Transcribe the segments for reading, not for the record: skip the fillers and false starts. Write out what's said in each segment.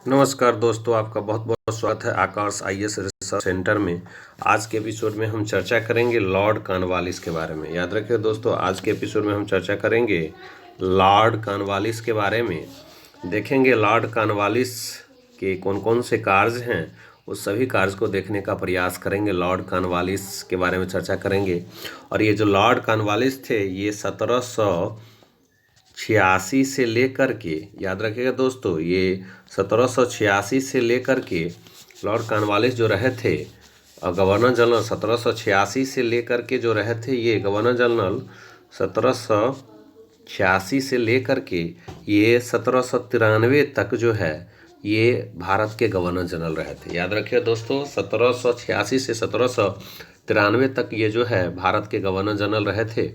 नमस्कार दोस्तों, आपका बहुत बहुत स्वागत है आकाश आईएएस रिसर्च सेंटर में। आज के एपिसोड में हम चर्चा करेंगे लॉर्ड कॉर्नवालिस के बारे में। याद रखिए दोस्तों, आज के एपिसोड में हम चर्चा करेंगे लॉर्ड कॉर्नवालिस के बारे में। देखेंगे लॉर्ड कॉर्नवालिस के कौन कौन से कार्य हैं, उस सभी कार्य को देखने का प्रयास करेंगे। लॉर्ड कॉर्नवालिस के बारे में चर्चा करेंगे। और ये जो लॉर्ड कॉर्नवालिस थे, ये 1786 से लेकर के, याद रखिएगा दोस्तों, ये 1786 से लेकर के लॉर्ड कॉर्नवालिस जो रहे थे गवर्नर जनरल, 1786 से लेकर के जो रहे थे ये गवर्नर जनरल, 1786 से लेकर के ये 1793 तक जो है ये भारत के गवर्नर जनरल रहे थे। याद रखिए दोस्तों, 1786 से 1793 तक ये जो है भारत के गवर्नर जनरल रहे थे।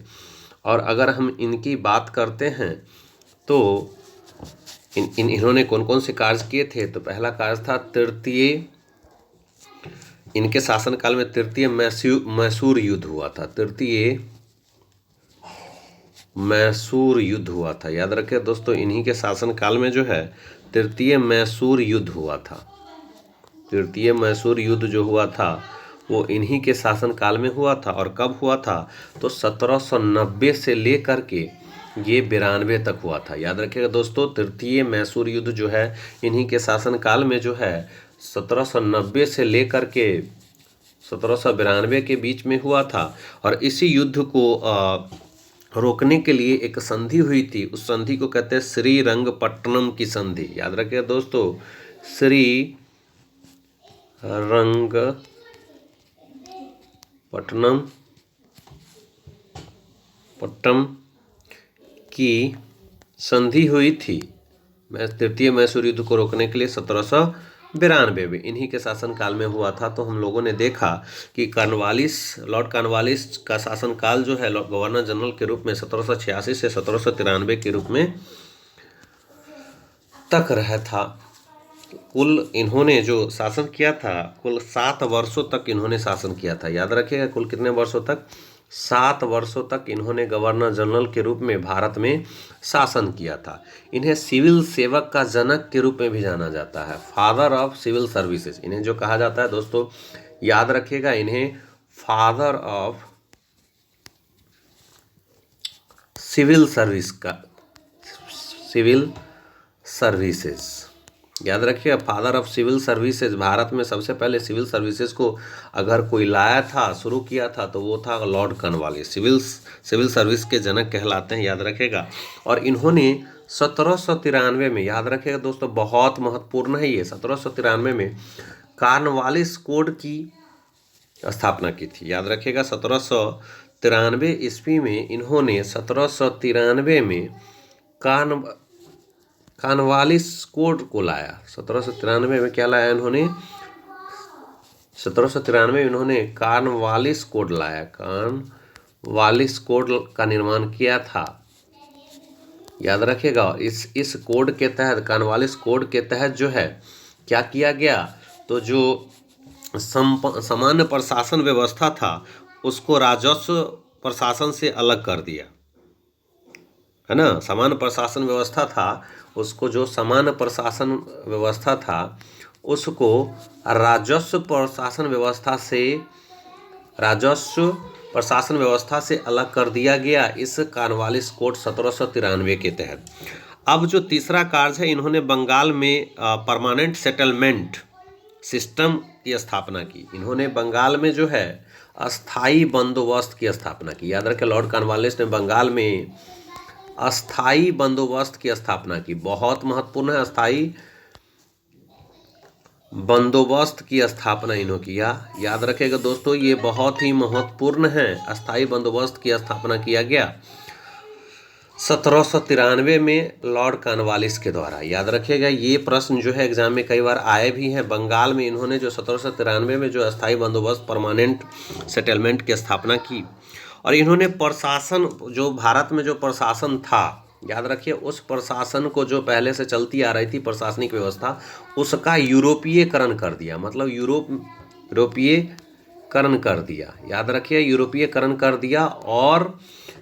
और अगर हम इनकी बात करते हैं तो इन्होंने कौन कौन से कार्य किए थे, तो पहला कार्य था इनके शासनकाल में तृतीय मैसूर युद्ध हुआ था। तृतीय मैसूर युद्ध हुआ था। याद रखिए दोस्तों, इन्हीं के शासनकाल में जो है तृतीय मैसूर युद्ध हुआ था। तृतीय मैसूर युद्ध जो हुआ था वो इन्हीं के शासनकाल में हुआ था। और कब हुआ था, तो 1790 से लेकर के ये 92 तक हुआ था। याद रखिएगा दोस्तों, तृतीय मैसूर युद्ध जो है इन्हीं के शासनकाल में जो है 1790 से लेकर के 1792 के बीच में हुआ था। और इसी युद्ध को रोकने के लिए एक संधि हुई थी। उस संधि को कहते हैं श्रीरंगपट्टनम की संधि। याद रखिएगा दोस्तों, पट्टनम की संधि हुई थी तृतीय मैसूर युद्ध को रोकने के लिए 1792 में, इन्हीं के शासनकाल में हुआ था। तो हम लोगों ने देखा कि लॉर्ड कॉर्नवालिस का शासनकाल जो है गवर्नर जनरल के रूप में 1786 से 1793 के रूप में तक रहा था। कुल इन्होंने जो शासन किया था, कुल 7 वर्षों तक इन्होंने शासन किया था। याद रखिएगा, कुल कितने वर्षों तक, 7 वर्षों तक इन्होंने गवर्नर जनरल के रूप में भारत में शासन किया था। इन्हें सिविल सेवक का जनक के रूप में भी जाना जाता है, फादर ऑफ सिविल सर्विसेज इन्हें जो कहा जाता है दोस्तों। याद रखिएगा, इन्हें फादर ऑफ सिविल सर्विसेज याद रखिए, father of civil services. Bharat में सबसे पहले सिविल सर्विसेज को अगर कोई लाया था, शुरू किया था, तो वो था लॉर्ड कॉर्नवालिस। सिविल सर्विस के जनक कहलाते हैं, याद रखेगा। और इन्होंने 1793 में, याद रखेगा दोस्तों, बहुत महत्वपूर्ण है ये, 1793 में कॉर्नवालिस कोड की स्थापना की थी। याद रखेगा, 1793 ईस्वी में इन्होंने 1793 में कॉर्नवालिस कोड को लाया। 1793 में क्या लाया इन्होंने, 1793 में इन्होंने कॉर्नवालिस कोड लाया। कॉर्नवालिस कोड का निर्माण किया था। याद रखिएगा, इस कोड के तहत, कॉर्नवालिस कोड के तहत जो है क्या किया गया, तो जो सामान्य प्रशासन व्यवस्था था उसको राजस्व प्रशासन से अलग कर दिया, है ना। सामान्य प्रशासन व्यवस्था था, उसको जो सामान्य प्रशासन व्यवस्था था उसको राजस्व प्रशासन व्यवस्था से अलग कर दिया गया इस कॉर्नवालिस कोड 1793 के तहत। अब जो तीसरा कार्य है, इन्होंने बंगाल में परमानेंट सेटलमेंट सिस्टम की स्थापना की। इन्होंने बंगाल में जो है अस्थाई बंदोबस्त की स्थापना की। याद रखें, लॉर्ड कॉर्नवालिस ने बंगाल में अस्थाई बंदोबस्त की स्थापना की। बहुत महत्वपूर्ण है, अस्थाई बंदोबस्त की स्थापना इन्होंने किया। याद रखेगा दोस्तों, ये बहुत ही महत्वपूर्ण है, अस्थाई बंदोबस्त की स्थापना किया गया 1793 में लॉर्ड कॉर्नवालिस के द्वारा। याद रखिएगा, ये प्रश्न जो है एग्जाम में कई बार आए भी हैं। बंगाल में इन्होंने जो 1793 में जो अस्थाई बंदोबस्त परमानेंट सेटलमेंट की स्थापना की। और इन्होंने प्रशासन, जो भारत में जो प्रशासन था, याद रखिए, उस प्रशासन को जो पहले से चलती आ रही थी प्रशासनिक व्यवस्था, उसका यूरोपीयकरण कर दिया। मतलब यूरोपीयकरण कर दिया। याद रखिए, यूरोपीयकरण कर दिया। और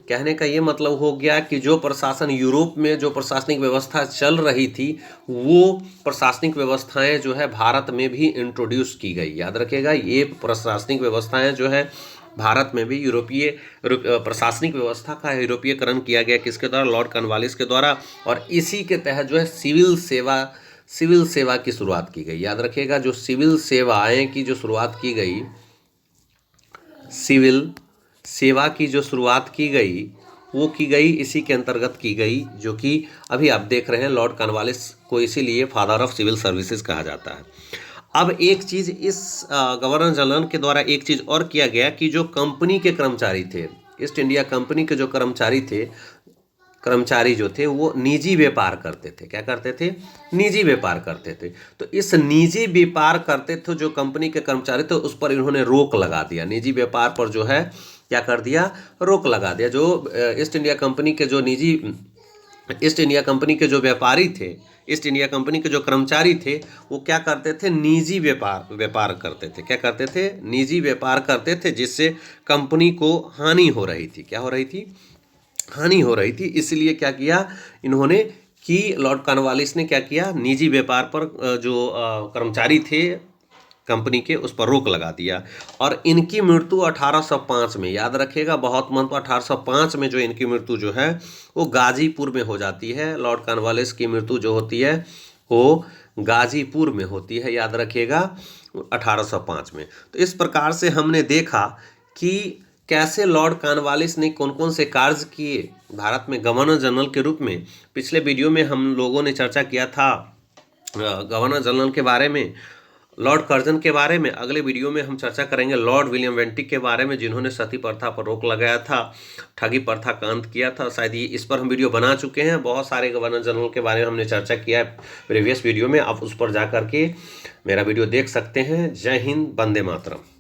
कहने का ये मतलब हो गया कि जो प्रशासन यूरोप में जो प्रशासनिक व्यवस्था चल रही थी, वो प्रशासनिक व्यवस्थाएं जो है भारत में भी इंट्रोड्यूस की गई। याद रखिएगा, ये प्रशासनिक व्यवस्थाएं जो है भारत में भी यूरोपीय प्रशासनिक व्यवस्था का यूरोपीयकरण किया गया, किसके द्वारा? लॉर्ड कॉर्नवालिस के द्वारा। और इसी के तहत जो है सिविल सेवा की शुरुआत की गई। याद रखिएगा, जो सिविल सेवाएं की जो शुरुआत की गई, सिविल सेवा की जो शुरुआत की गई, वो की गई इसी के अंतर्गत की गई, जो कि अभी आप देख रहे हैं लॉर्ड कॉर्नवालिस को इसीलिए फादर ऑफ सिविल सर्विसेज कहा जाता है। अब एक चीज़ इस गवर्नर जनरल के द्वारा एक चीज़ और किया गया कि जो कंपनी के कर्मचारी थे, ईस्ट इंडिया कंपनी के जो कर्मचारी जो थे वो निजी व्यापार करते थे। क्या करते थे? निजी व्यापार करते थे। तो इस निजी व्यापार करते थे जो कंपनी के कर्मचारी थे, उस पर इन्होंने रोक लगा दिया। निजी व्यापार पर जो है क्या कर दिया? रोक लगा दिया। जो ईस्ट इंडिया कंपनी के जो व्यापारी थे, ईस्ट इंडिया कंपनी के जो कर्मचारी थे, वो क्या करते थे? निजी व्यापार करते थे। क्या करते थे? निजी व्यापार करते थे, जिससे कंपनी को हानि हो रही थी। क्या हो रही थी? हानि हो रही थी। इसलिए क्या किया इन्होंने कि लॉर्ड कॉर्नवालिस ने क्या किया? निजी व्यापार पर जो कर्मचारी थे कंपनी के, उस पर रोक लगा दिया। और इनकी मृत्यु 1805 में, याद रखिएगा बहुत महत्व, 1805 में जो इनकी मृत्यु जो है वो गाजीपुर में हो जाती है। लॉर्ड कॉर्नवालिस की मृत्यु जो होती है वो गाजीपुर में होती है। याद रखिएगा 1805 में। तो इस प्रकार से हमने देखा कि कैसे लॉर्ड कॉर्नवालिस ने कौन कौन से कार्य किए भारत में गवर्नर जनरल के रूप में। पिछले वीडियो में हम लोगों ने चर्चा किया था गवर्नर जनरल के बारे में, लॉर्ड कर्जन के बारे में। अगले वीडियो में हम चर्चा करेंगे लॉर्ड विलियम बेंटिक के बारे में, जिन्होंने सती प्रथा पर रोक लगाया था, ठगी प्रथा का अंत किया था। शायद ये इस पर हम वीडियो बना चुके हैं। बहुत सारे गवर्नर जनरल के बारे में हमने चर्चा किया है प्रीवियस वीडियो में। आप उस पर जा करके मेरा वीडियो देख सकते हैं। जय हिंद, वंदे मातरम।